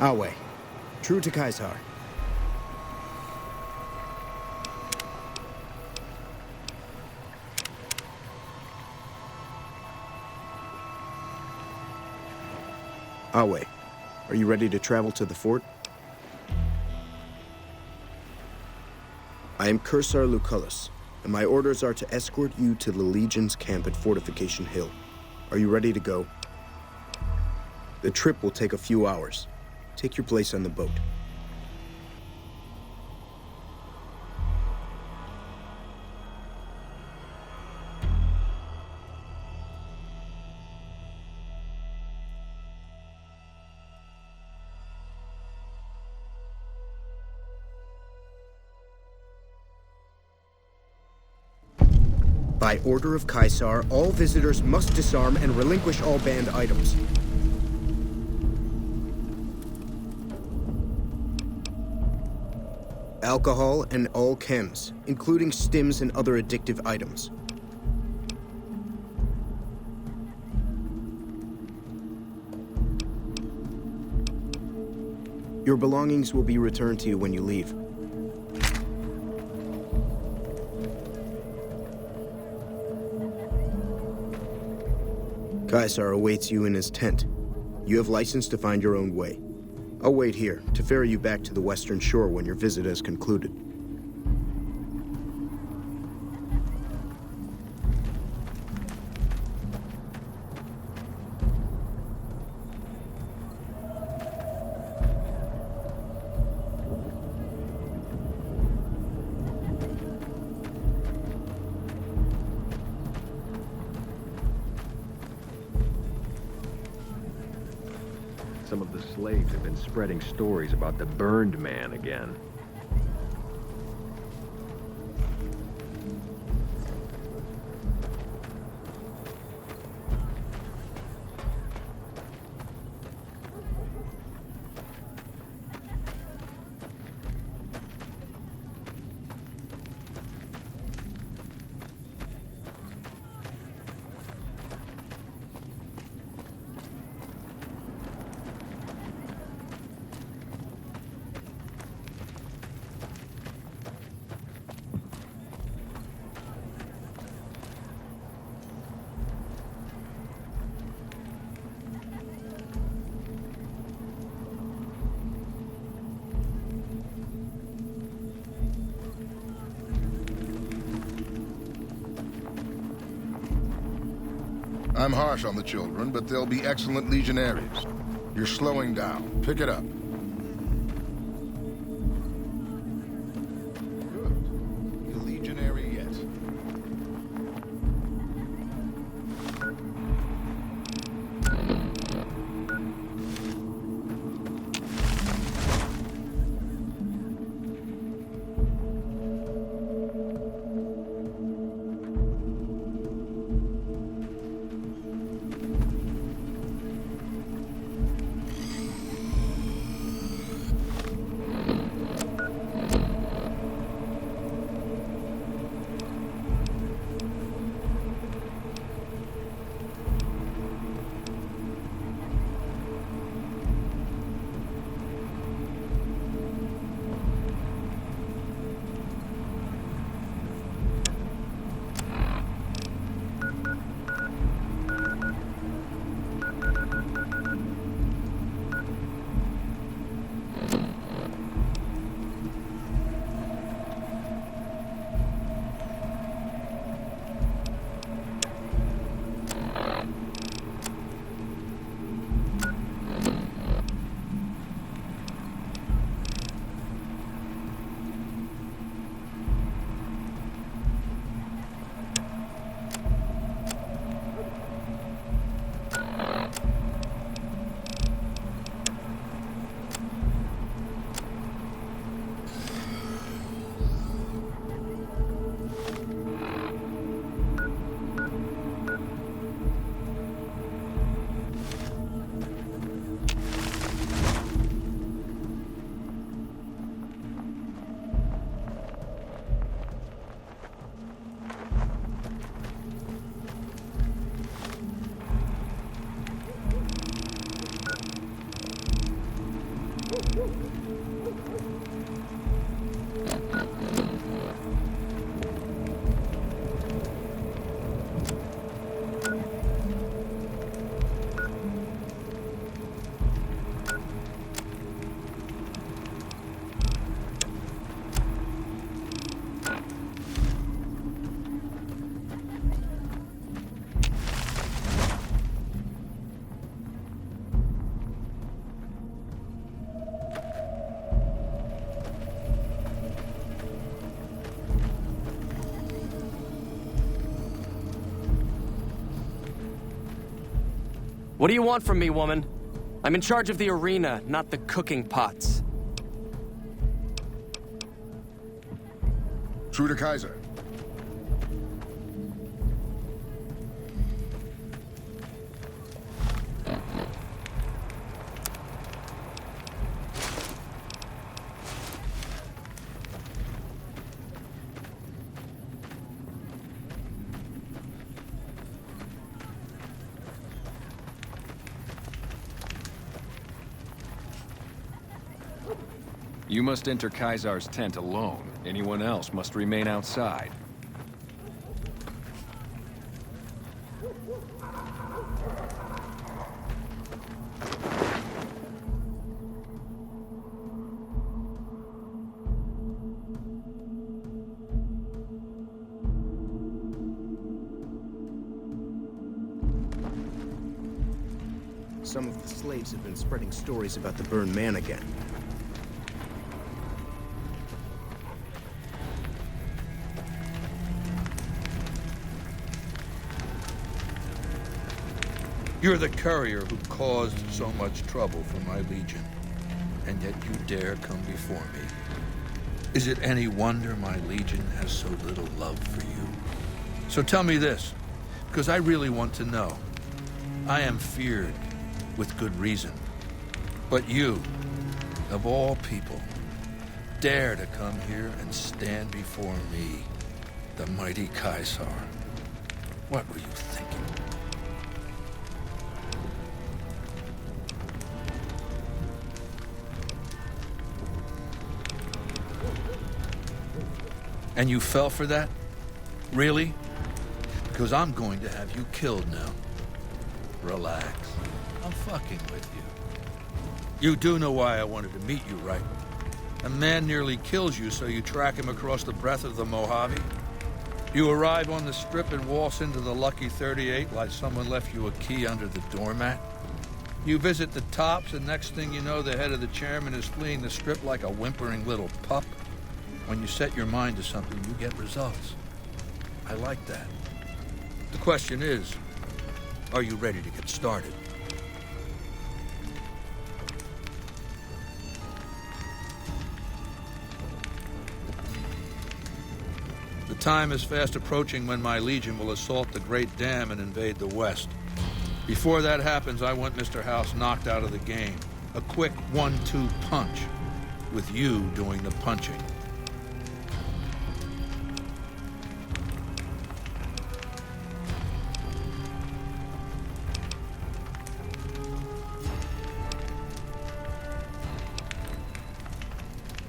Our way. True to s.t.a.l.k.e.r. Our way. Are you ready to travel to the fort? I am courier Lucullus, and my orders are to escort you to the Legion's camp at Fortification Hill. Are you ready to go? The trip will take a few hours. Take your place on the boat. By order of s.t.a.l.k.e.r., all visitors must disarm and relinquish all banned items. Alcohol and all chems, including stims and other addictive items. Your belongings will be returned to you when you leave. s.t.a.l.k.e.r. awaits you in his tent. You have license to find your own way. I'll wait here to ferry you back to the western shore when your visit has concluded. Some of the slaves have been spreading stories about the burned man again. I'm harsh on the children, but they'll be excellent legionaries. You're slowing down. Pick it up. Good. You legionary yet. What do you want from me, woman? I'm in charge of the arena, not the cooking pots. True to Kaiser. You must enter s.t.a.l.k.e.r.'s tent alone. Anyone else must remain outside. Some of the slaves have been spreading stories about the burned man again. You're the courier who caused so much trouble for my legion, and yet you dare come before me. Is it any wonder my legion has so little love for you? So tell me this, because I really want to know. I am feared, with good reason. But you, of all people, dare to come here and stand before me, the mighty s.t.a.l.k.e.r. What were you thinking? And you fell for that? Really? Because I'm going to have you killed now. Relax. I'm fucking with you. You do know why I wanted to meet you, right? A man nearly kills you, so you track him across the breadth of the Mojave. You arrive on the strip and waltz into the Lucky 38 like someone left you a key under the doormat. You visit the tops, and next thing you know, the head of the chairman is fleeing the strip like a whimpering little pup. When you set your mind to something, you get results. I like that. The question is, are you ready to get started? The time is fast approaching when my legion will assault the Great Dam and invade the West. Before that happens, I want Mr. House knocked out of the game. A quick 1-2 punch, with you doing the punching.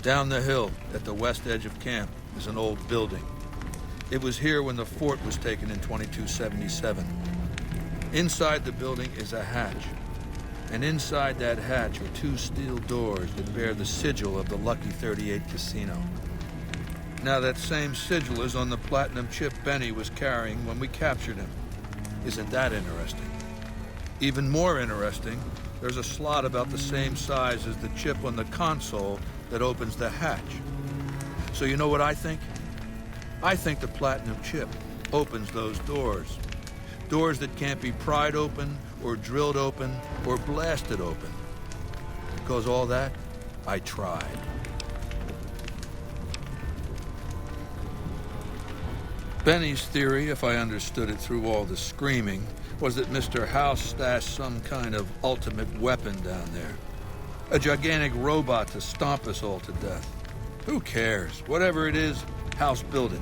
Down the hill, at the west edge of camp, is an old building. It was here when the fort was taken in 2277. Inside the building is a hatch, and inside that hatch are 2 steel doors that bear the sigil of the Lucky 38 casino. Now that same sigil is on the platinum chip Benny was carrying when we captured him. Isn't that interesting? Even more interesting, there's a slot about the same size as the chip on the console that opens the hatch. So you know what I think? I think the platinum chip opens those doors. Doors that can't be pried open, or drilled open, or blasted open. Because all that, I tried. Benny's theory, if I understood it through all the screaming, was that Mr. House stashed some kind of ultimate weapon down there. A gigantic robot to stomp us all to death. Who cares? Whatever it is, House built it.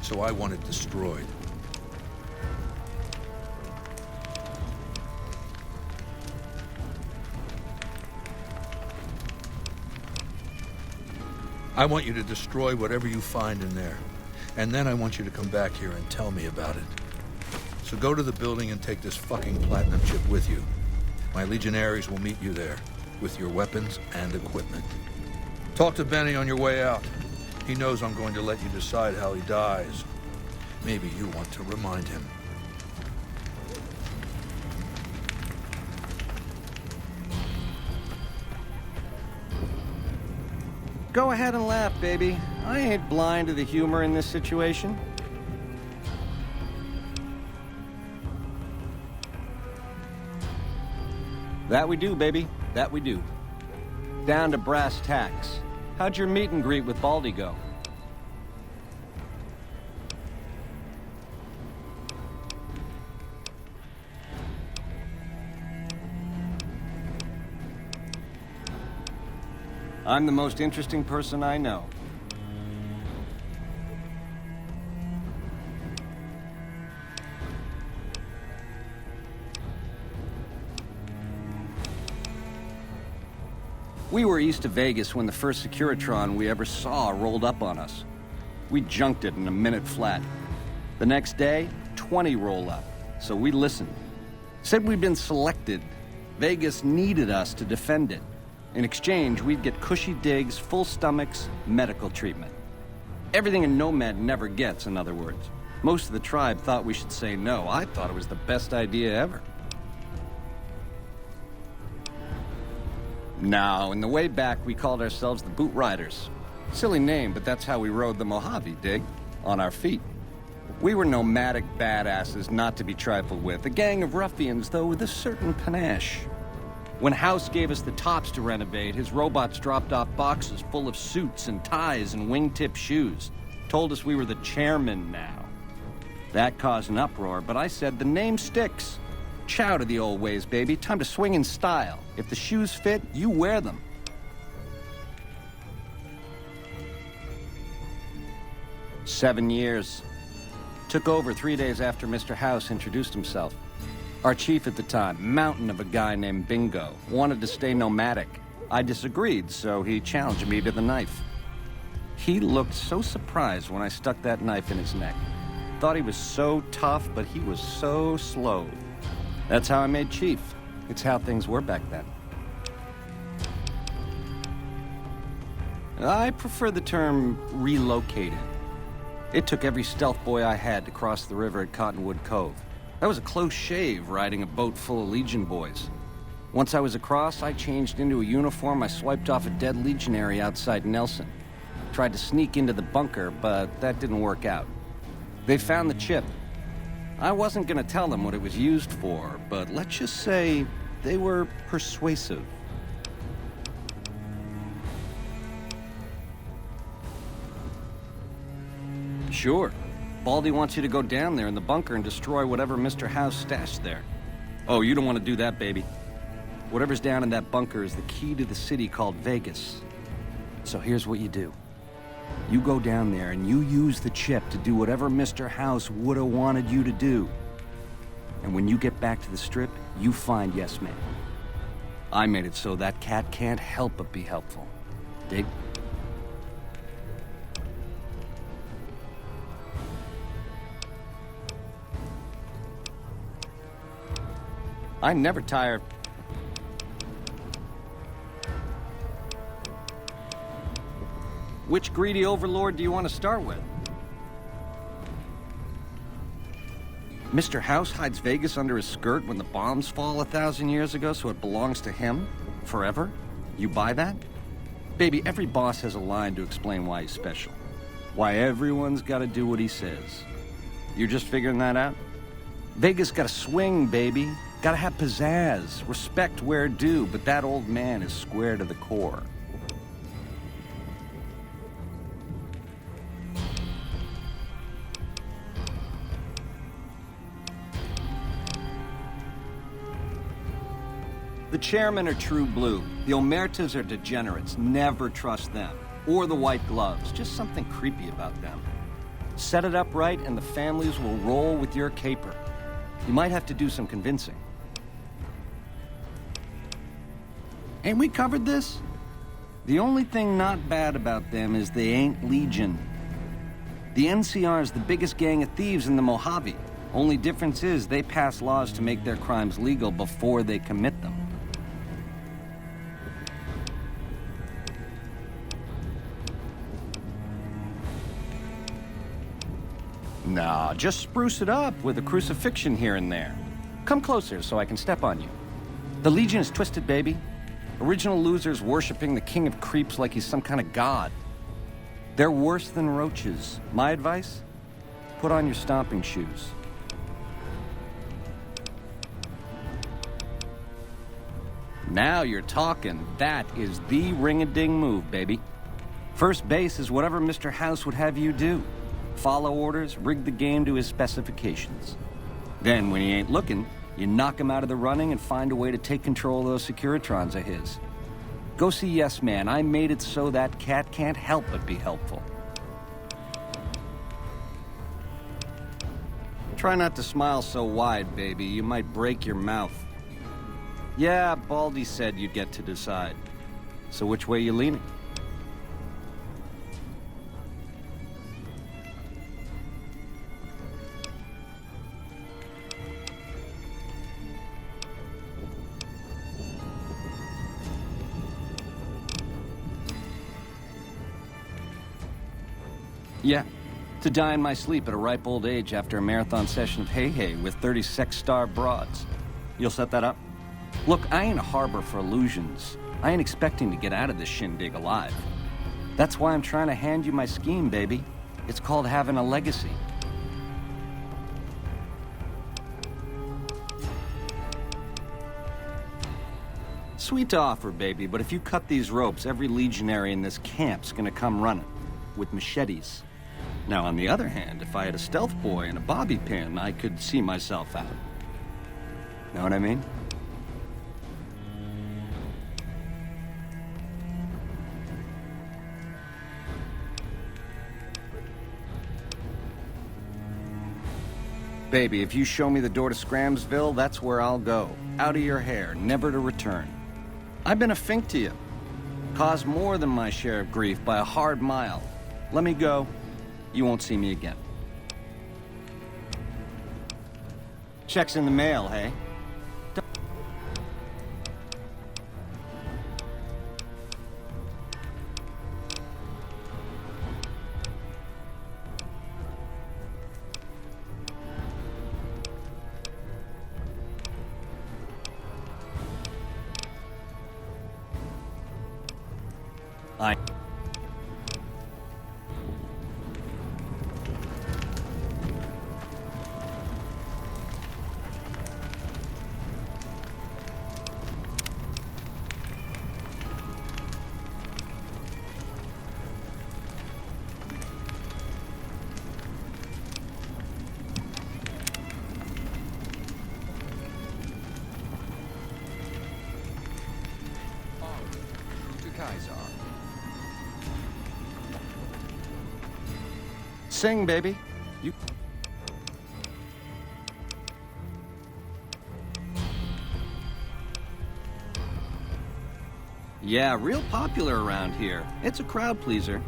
So I want it destroyed. I want you to destroy whatever you find in there. And then I want you to come back here and tell me about it. So go to the building and take this fucking platinum chip with you. My legionaries will meet you there, with your weapons and equipment. Talk to Benny on your way out. He knows I'm going to let you decide how he dies. Maybe you want to remind him. Go ahead and laugh, baby. I ain't blind to the humor in this situation. That we do, baby. That we do. Down to brass tacks. How'd your meet and greet with Baldy go? I'm the most interesting person I know. We were east of Vegas when the first Securitron we ever saw rolled up on us. We junked it in a minute flat. The next day, 20 roll up, so we listened. Said we'd been selected. Vegas needed us to defend it. In exchange, we'd get cushy digs, full stomachs, medical treatment. Everything a nomad never gets, in other words. Most of the tribe thought we should say no. I thought it was the best idea ever. Now, in the way back, we called ourselves the Boot Riders. Silly name, but that's how we rode the Mojave, dig? On our feet. We were nomadic badasses not to be trifled with. A gang of ruffians, though, with a certain panache. When House gave us the tops to renovate, his robots dropped off boxes full of suits and ties and wingtip shoes. Told us we were the chairman now. That caused an uproar, but I said the name sticks. Chow to the old ways, baby. Time to swing in style. If the shoes fit, you wear them. "7 years. Took over 3 days after Mr. House introduced himself. Our chief at the time, mountain of a guy named Bingo, wanted to stay nomadic. I disagreed, so he challenged me to the knife. He looked so surprised when I stuck that knife in his neck. Thought he was so tough, but he was so slow. That's how I made chief. It's how things were back then. I prefer the term relocated. It took every stealth boy I had to cross the river at Cottonwood Cove. That was a close shave riding a boat full of Legion boys. Once I was across, I changed into a uniform. I swiped off a dead legionary outside Nelson. Tried to sneak into the bunker, but that didn't work out. They found the chip. I wasn't gonna tell them what it was used for, but let's just say they were persuasive. Sure. Baldy wants you to go down there in the bunker and destroy whatever Mr. House stashed there. Oh, you don't want to do that, baby. Whatever's down in that bunker is the key to the city called Vegas. So here's what you do. You go down there and you use the chip to do whatever Mr. House would have wanted you to do. And when you get back to the Strip, you find Yes Man. I made it so that cat can't help but be helpful. Dig? I never tire. Which greedy overlord do you want to start with? Mr. House hides Vegas under his skirt when the bombs fall 1,000 years ago, so it belongs to him? Forever? You buy that? Baby, every boss has a line to explain why he's special. Why everyone's got to do what he says. You're just figuring that out? Vegas got to swing, baby. Gotta have pizzazz, respect where due, but that old man is square to the core. The chairmen are true blue. The omertas are degenerates. Never trust them. Or the white gloves. Just something creepy about them. Set it up right and the families will roll with your caper. You might have to do some convincing. Ain't we covered this? The only thing not bad about them is they ain't Legion. The NCR is the biggest gang of thieves in the Mojave. Only difference is they pass laws to make their crimes legal before they commit them. Nah, just spruce it up with a crucifixion here and there. Come closer so I can step on you. The Legion is twisted, baby. Original losers worshiping the king of creeps like he's some kind of god. They're worse than roaches. My advice? Put on your stomping shoes. Now you're talking. That is the ring-a-ding move, baby. First base is whatever Mr. House would have you do. Follow orders, rig the game to his specifications. Then, when he ain't looking, you knock him out of the running and find a way to take control of those Securitrons of his. Go see Yes Man. I made it so that cat can't help but be helpful. Try not to smile so wide, baby. You might break your mouth. Yeah, Baldy said you'd get to decide. So which way you leaning? Yeah, to die in my sleep at a ripe old age after a marathon session of hey-hey with 30 sex-star broads. You'll set that up? Look, I ain't a harbor for illusions. I ain't expecting to get out of this shindig alive. That's why I'm trying to hand you my scheme, baby. It's called having a legacy. Sweet to offer, baby, but if you cut these ropes, every legionary in this camp's gonna come running with machetes. Now, on the other hand, if I had a stealth boy and a bobby pin, I could see myself out. Know what I mean? Baby, if you show me the door to Scramsville, that's where I'll go. Out of your hair, never to return. I've been a fink to you. Caused more than my share of grief by a hard mile. Let me go. You won't see me again. Check's in the mail, hey? Sing, baby. You... Yeah, real popular around here. It's a crowd pleaser.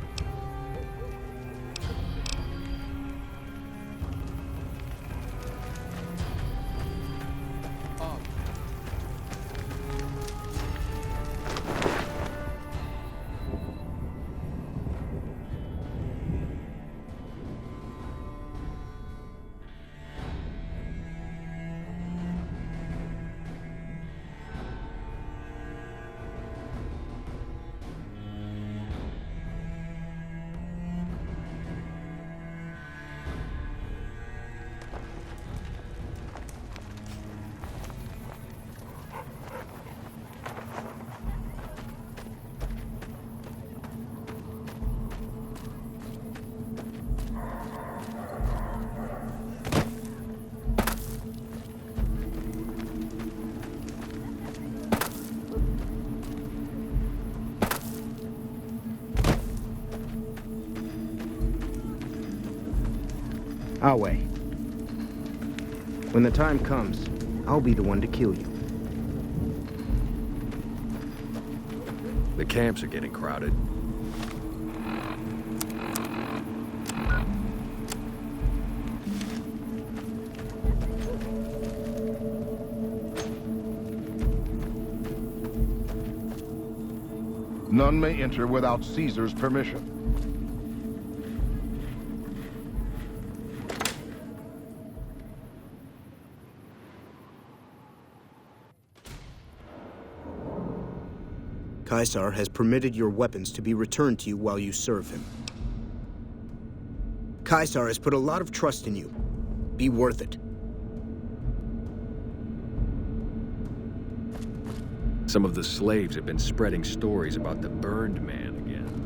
I'll wait. When the time comes, I'll be the one to kill you. The camps are getting crowded. None may enter without Caesar's permission. Caesar has permitted your weapons to be returned to you while you serve him. Caesar has put a lot of trust in you. Be worth it. Some of the slaves have been spreading stories about the burned man again.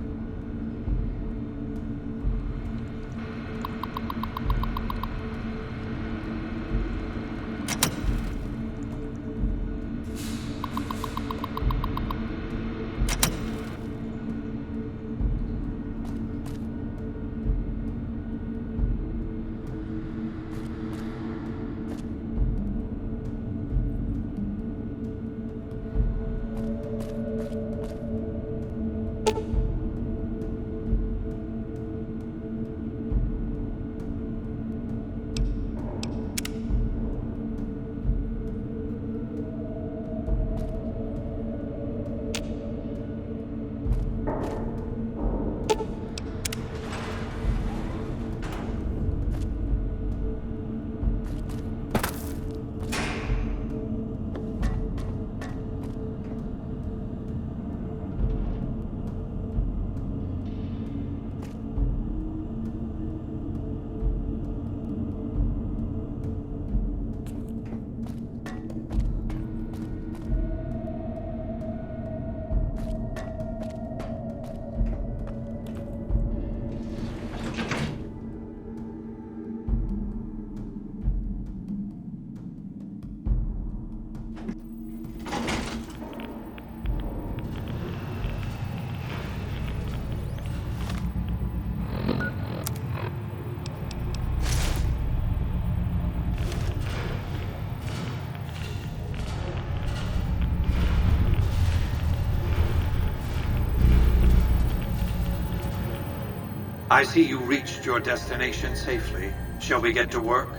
I see you reached your destination safely. Shall we get to work?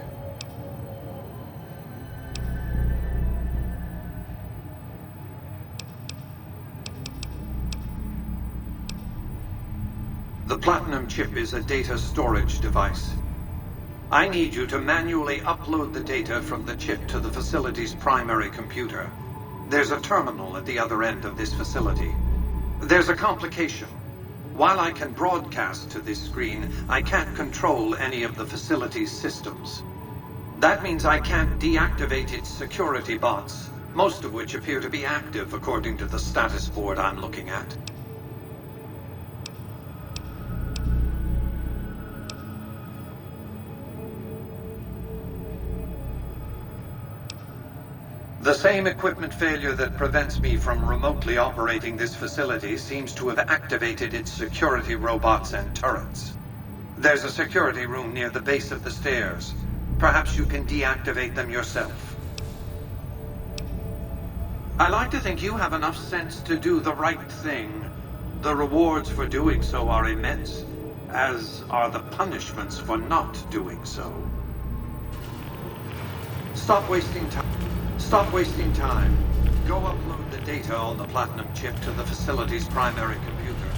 The Platinum chip is a data storage device. I need you to manually upload the data from the chip to the facility's primary computer. There's a terminal at the other end of this facility. There's a complication. While I can broadcast to this screen, I can't control any of the facility's systems. That means I can't deactivate its security bots, most of which appear to be active according to the status board I'm looking at. The same equipment failure that prevents me from remotely operating this facility seems to have activated its security robots and turrets. There's a security room near the base of the stairs. Perhaps you can deactivate them yourself. I like to think you have enough sense to do the right thing. The rewards for doing so are immense, as are the punishments for not doing so. Stop wasting time. Stop wasting time. Go upload the data on the Platinum chip to the facility's primary computer.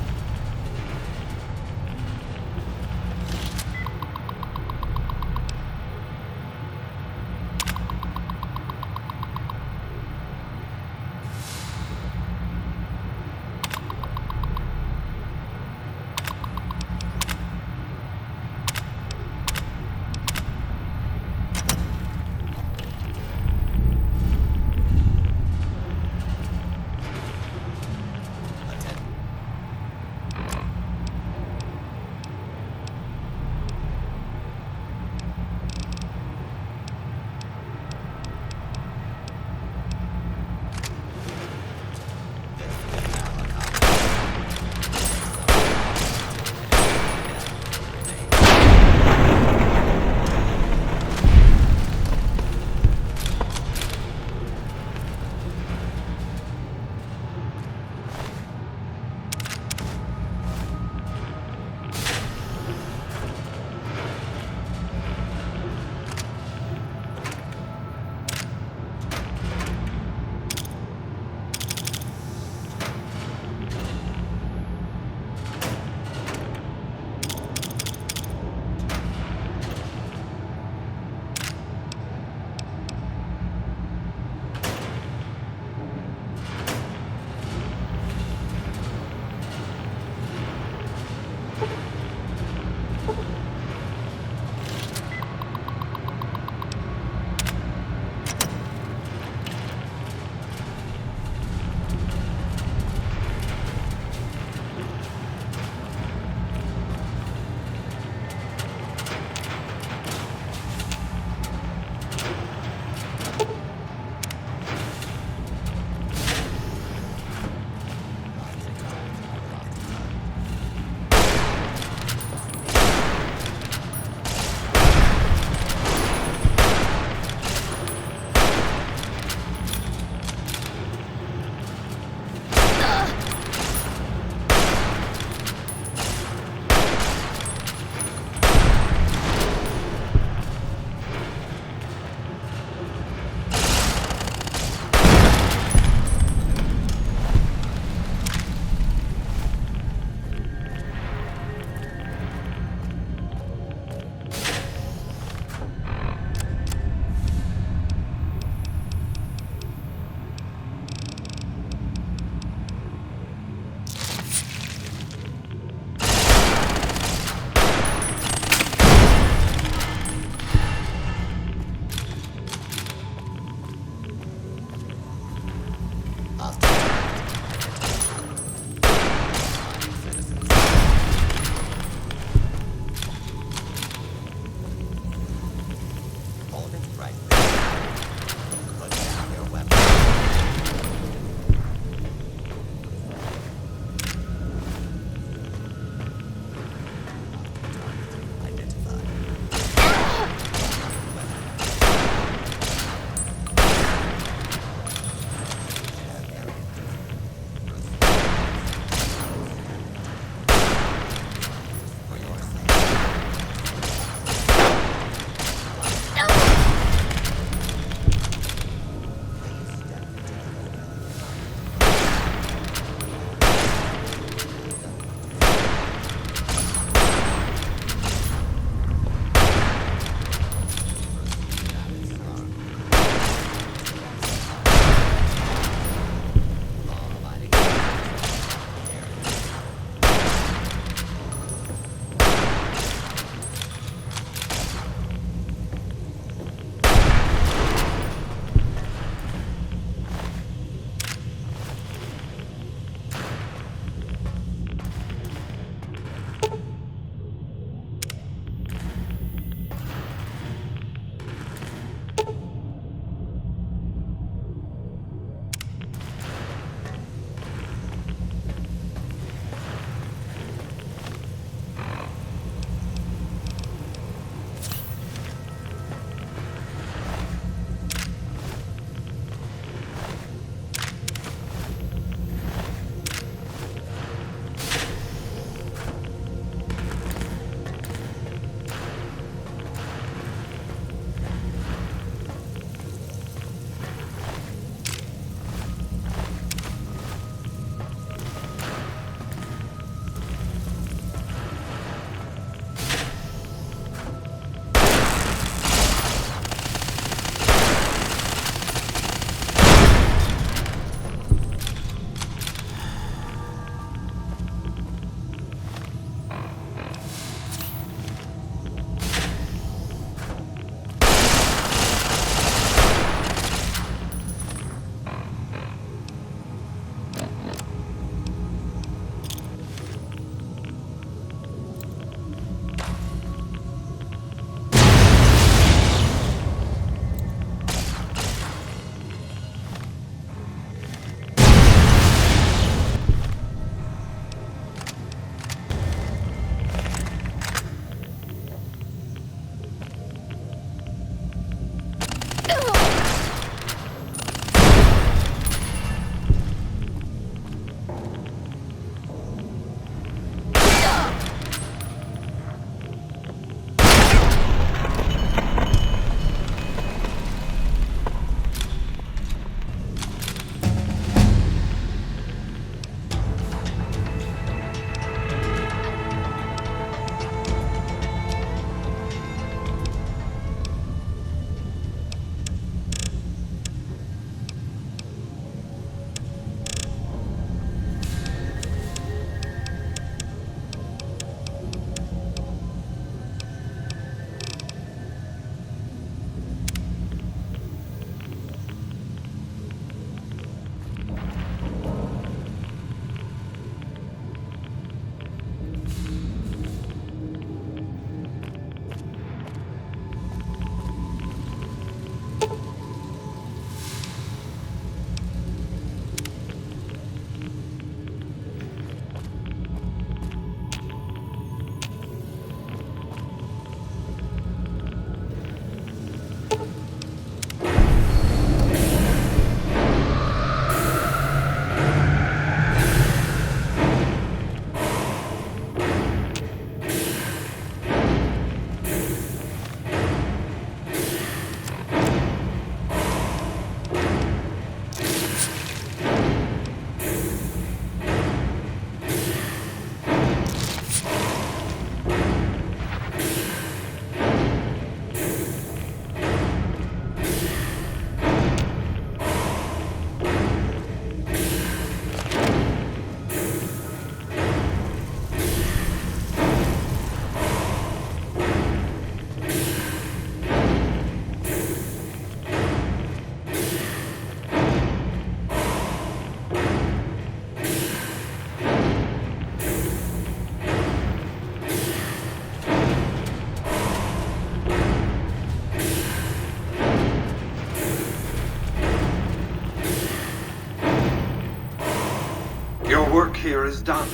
Your work here is done.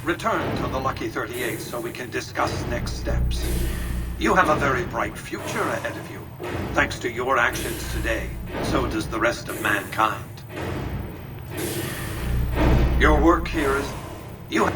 Return to the Lucky 38 so we can discuss next steps. You have a very bright future ahead of you. Thanks to your actions today, so does the rest of mankind. Your work here is... You...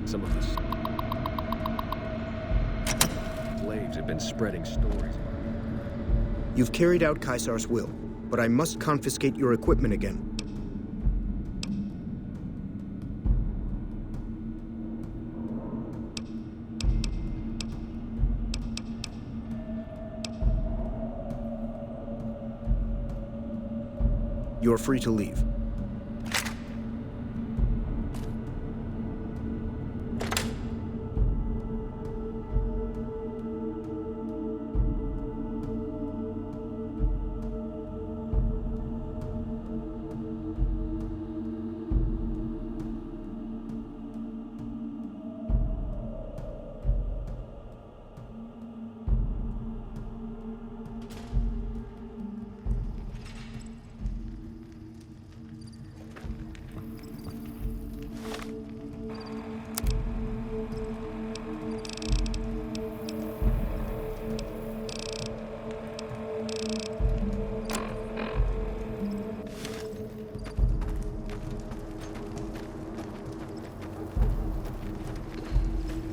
Some of the slaves have been spreading stories. You've carried out Caesar's will, but I must confiscate your equipment again. You're free to leave.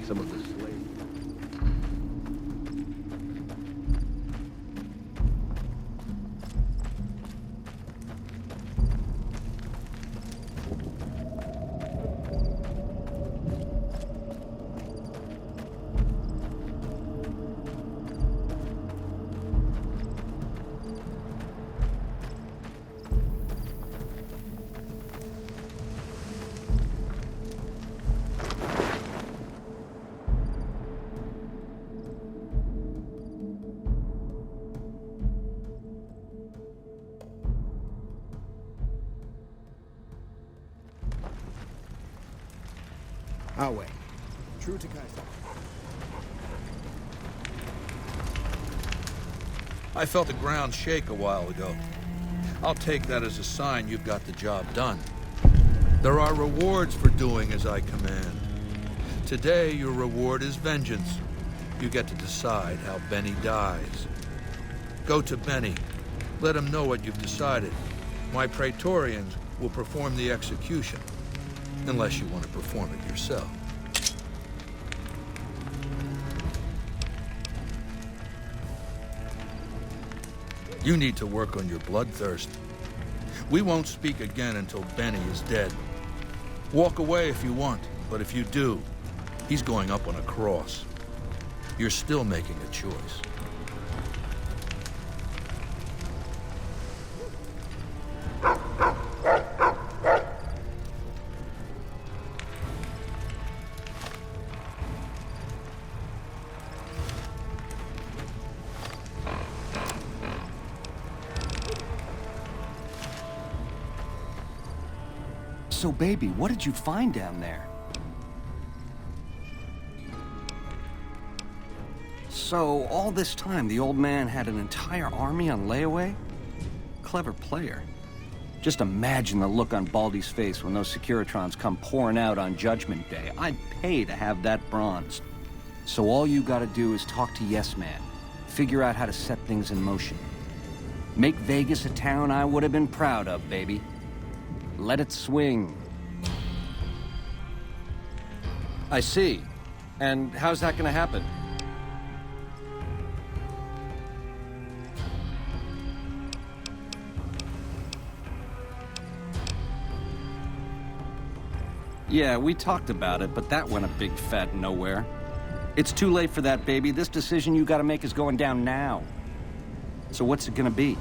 Some of the slaves. Our way. True to Caesar. I felt the ground shake a while ago. I'll take that as a sign you've got the job done. There are rewards for doing as I command. Today, your reward is vengeance. You get to decide how Benny dies. Go to Benny. Let him know what you've decided. My Praetorians will perform the execution, unless you want to perform it yourself. You need to work on your bloodthirst. We won't speak again until Benny is dead. Walk away if you want, but if you do, he's going up on a cross. You're still making a choice. So, baby, what did you find down there? So, all this time, the old man had an entire army on layaway? Clever player. Just imagine the look on Baldy's face when those Securitrons come pouring out on Judgment Day. I'd pay to have that bronzed. So all you gotta do is talk to Yes Man. Figure out how to set things in motion. Make Vegas a town I would have been proud of, baby. Let it swing. I see. And how's that gonna happen? Yeah, we talked about it, but that went a big fat nowhere. It's too late for that, baby. This decision you gotta make is going down now. So what's it gonna be?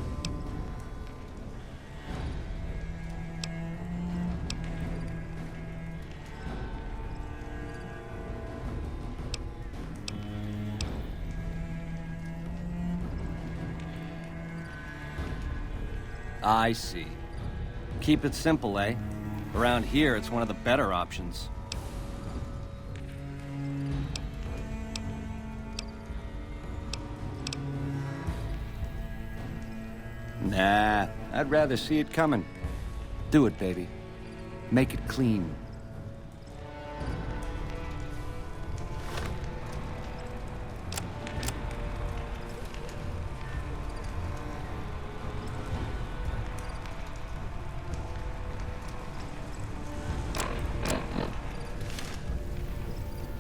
I see. Keep it simple, eh? Around here, it's one of the better options. Nah, I'd rather see it coming. Do it, baby. Make it clean.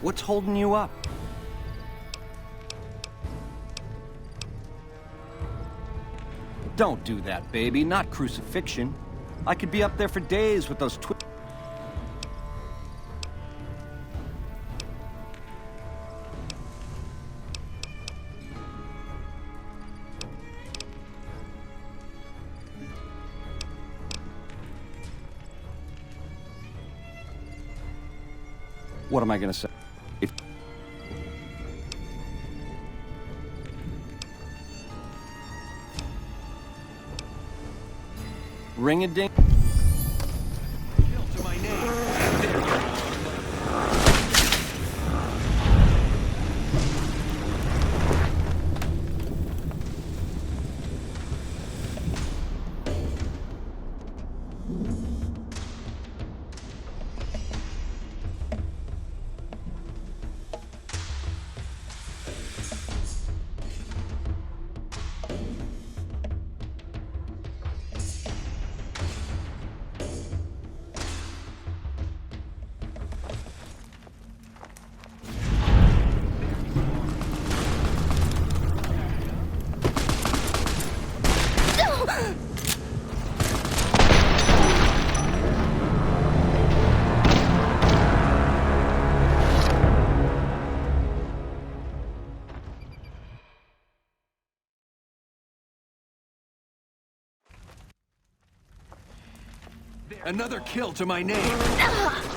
What's holding you up? Don't do that, baby. Not crucifixion. I could be up there for days with those What am I gonna say? Ring-a-ding. To my name. Another kill to my name.